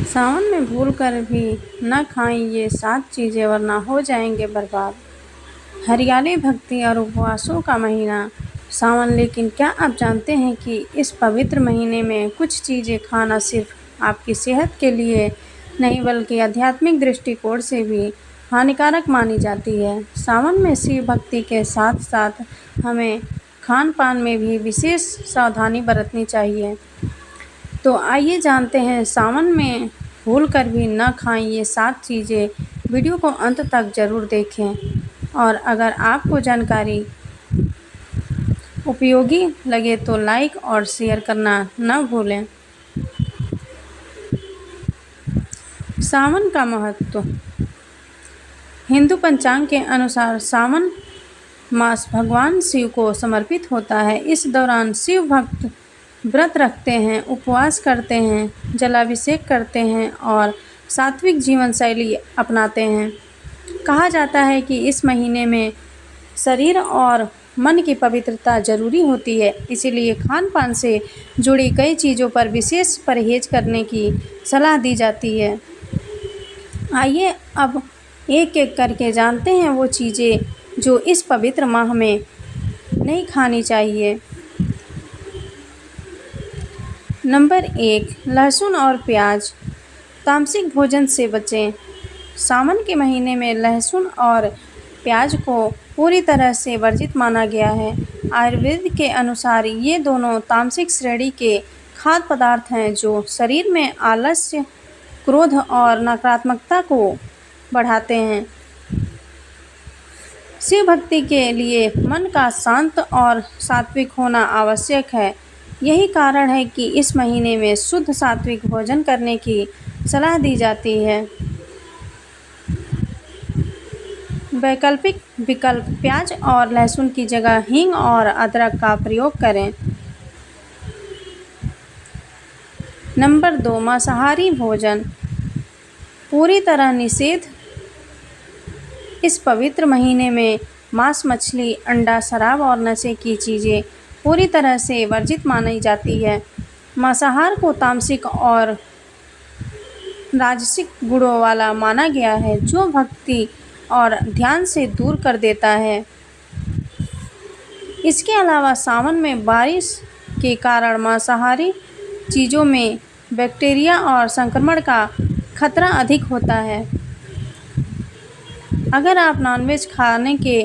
सावन में भूल कर भी न खाएं ये 7 चीज़ें वरना हो जाएंगे बर्बाद। हरियाली, भक्ति और उपवासों का महीना सावन। लेकिन क्या आप जानते हैं कि इस पवित्र महीने में कुछ चीज़ें खाना सिर्फ आपकी सेहत के लिए नहीं बल्कि आध्यात्मिक दृष्टिकोण से भी हानिकारक मानी जाती है। सावन में शिव भक्ति के साथ साथ हमें खान पान में भी विशेष सावधानी बरतनी चाहिए। तो आइए जानते हैं सावन में भूल कर भी न खाएं ये 7 चीज़ें। वीडियो को अंत तक ज़रूर देखें और अगर आपको जानकारी उपयोगी लगे तो लाइक और शेयर करना न भूलें। सावन का महत्व। हिंदू पंचांग के अनुसार सावन मास भगवान शिव को समर्पित होता है। इस दौरान शिव भक्त व्रत रखते हैं, उपवास करते हैं, जलाभिषेक करते हैं और सात्विक जीवन शैली अपनाते हैं। कहा जाता है कि इस महीने में शरीर और मन की पवित्रता जरूरी होती है, इसीलिए खान पान से जुड़ी कई चीज़ों पर विशेष परहेज करने की सलाह दी जाती है। आइए अब एक एक करके जानते हैं वो चीज़ें जो इस पवित्र माह में नहीं खानी चाहिए। नंबर 1, लहसुन और प्याज। तामसिक भोजन से बचें। सावन के महीने में लहसुन और प्याज को पूरी तरह से वर्जित माना गया है। आयुर्वेद के अनुसार ये दोनों तामसिक श्रेणी के खाद्य पदार्थ हैं जो शरीर में आलस्य, क्रोध और नकारात्मकता को बढ़ाते हैं। शिव भक्ति के लिए मन का शांत और सात्विक होना आवश्यक है। यही कारण है कि इस महीने में शुद्ध सात्विक भोजन करने की सलाह दी जाती है। वैकल्पिक विकल्प प्याज और लहसुन की जगह हींग और अदरक का प्रयोग करें। नंबर 2, मांसाहारी भोजन पूरी तरह निषेध। इस पवित्र महीने में मांस, मछली, अंडा, शराब और नशे की चीज़ें पूरी तरह से वर्जित मानी जाती है। मांसाहार को तामसिक और राजसिक गुणों वाला माना गया है जो भक्ति और ध्यान से दूर कर देता है। इसके अलावा सावन में बारिश के कारण मांसाहारी चीज़ों में बैक्टीरिया और संक्रमण का खतरा अधिक होता है। अगर आप नॉनवेज खाने के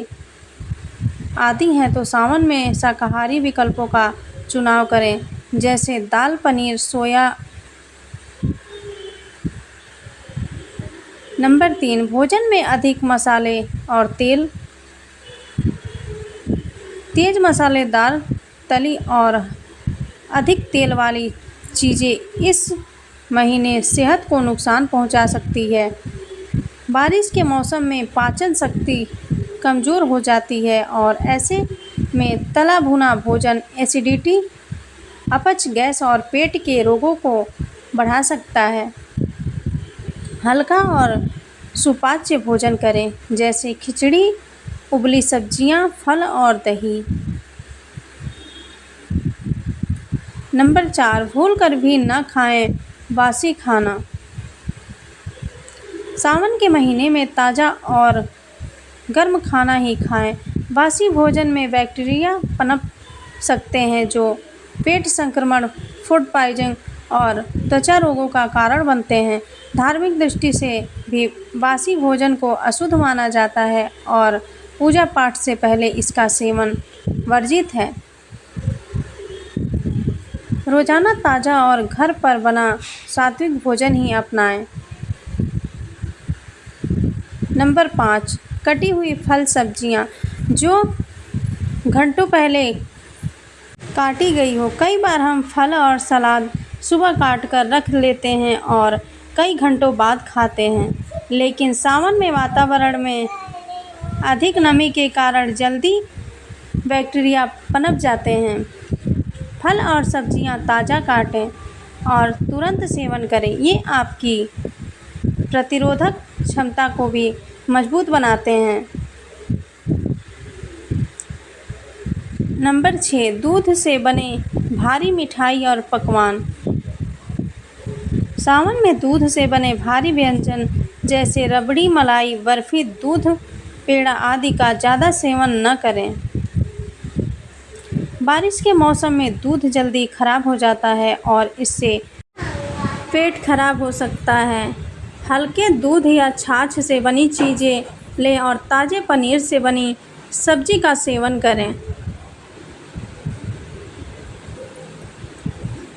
आदी हैं तो सावन में शाकाहारी विकल्पों का चुनाव करें, जैसे दाल, पनीर, सोया। नंबर 3, भोजन में अधिक मसाले और तेल। तेज मसालेदार, तली और अधिक तेल वाली चीज़ें इस महीने सेहत को नुकसान पहुंचा सकती है। बारिश के मौसम में पाचन शक्ति कमज़ोर हो जाती है और ऐसे में तला भुना भोजन एसिडिटी, अपच, गैस और पेट के रोगों को बढ़ा सकता है। हल्का और सुपाच्य भोजन करें, जैसे खिचड़ी, उबली सब्जियां, फल और दही। नंबर 4, भूल कर भी न खाएं बासी खाना। सावन के महीने में ताज़ा और गर्म खाना ही खाएं। बासी भोजन में बैक्टीरिया पनप सकते हैं जो पेट संक्रमण, फूड पॉइजनिंग और त्वचा रोगों का कारण बनते हैं। धार्मिक दृष्टि से भी बासी भोजन को अशुद्ध माना जाता है और पूजा पाठ से पहले इसका सेवन वर्जित है। रोज़ाना ताज़ा और घर पर बना सात्विक भोजन ही अपनाएं। नंबर 5, कटी हुई फल सब्जियां जो घंटों पहले काटी गई हो। कई बार हम फल और सलाद सुबह काट कर रख लेते हैं और कई घंटों बाद खाते हैं, लेकिन सावन में वातावरण में अधिक नमी के कारण जल्दी बैक्टीरिया पनप जाते हैं। फल और सब्जियां ताज़ा काटें और तुरंत सेवन करें। ये आपकी प्रतिरोधक क्षमता को भी मजबूत बनाते हैं। नंबर 6, दूध से बने भारी मिठाई और पकवान। सावन में दूध से बने भारी व्यंजन जैसे रबड़ी, मलाई, बर्फी, दूध पेड़ा आदि का ज़्यादा सेवन न करें। बारिश के मौसम में दूध जल्दी खराब हो जाता है और इससे पेट खराब हो सकता है। हल्के दूध या छाछ से बनी चीज़ें लें और ताज़े पनीर से बनी सब्जी का सेवन करें।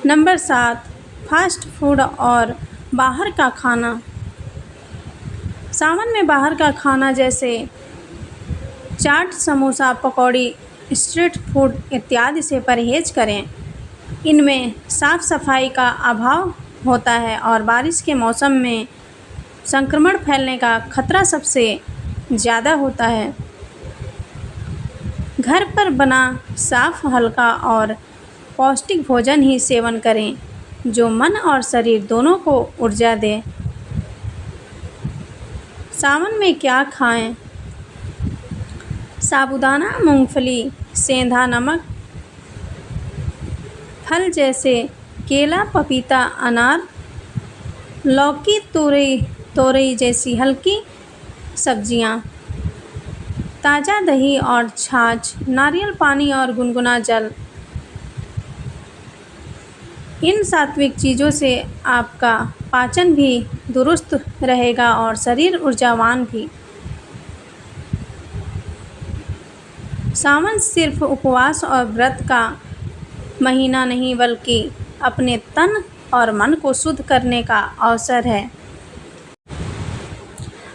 नंबर 7, फास्ट फूड और बाहर का खाना। सावन में बाहर का खाना जैसे चाट, समोसा, पकौड़ी, स्ट्रीट फूड इत्यादि से परहेज करें। इनमें साफ सफाई का अभाव होता है और बारिश के मौसम में संक्रमण फैलने का खतरा सबसे ज़्यादा होता है। घर पर बना साफ, हल्का और पौष्टिक भोजन ही सेवन करें जो मन और शरीर दोनों को ऊर्जा दे। सावन में क्या खाएं? साबूदाना, मूंगफली, सेंधा नमक, फल जैसे केला, पपीता, अनार, लौकी, तोरई जैसी हल्की सब्जियां, ताज़ा दही और छाछ, नारियल पानी और गुनगुना जल। इन सात्विक चीज़ों से आपका पाचन भी दुरुस्त रहेगा और शरीर ऊर्जावान भी। सावन सिर्फ उपवास और व्रत का महीना नहीं बल्कि अपने तन और मन को शुद्ध करने का अवसर है।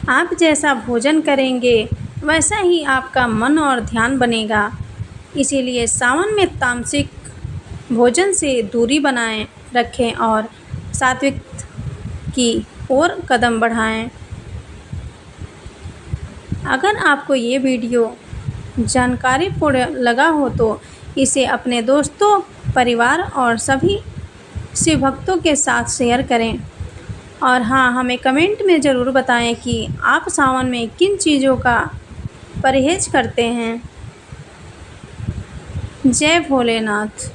आप जैसा भोजन करेंगे वैसा ही आपका मन और ध्यान बनेगा। इसीलिए सावन में तामसिक भोजन से दूरी बनाए रखें और सात्विक की ओर कदम बढ़ाएं। अगर आपको ये वीडियो जानकारीपूर्ण लगा हो तो इसे अपने दोस्तों, परिवार और सभी शिव भक्तों के साथ शेयर करें। और हाँ, हमें कमेंट में ज़रूर बताएं कि आप सावन में किन चीज़ों का परहेज करते हैं। जय भोलेनाथ।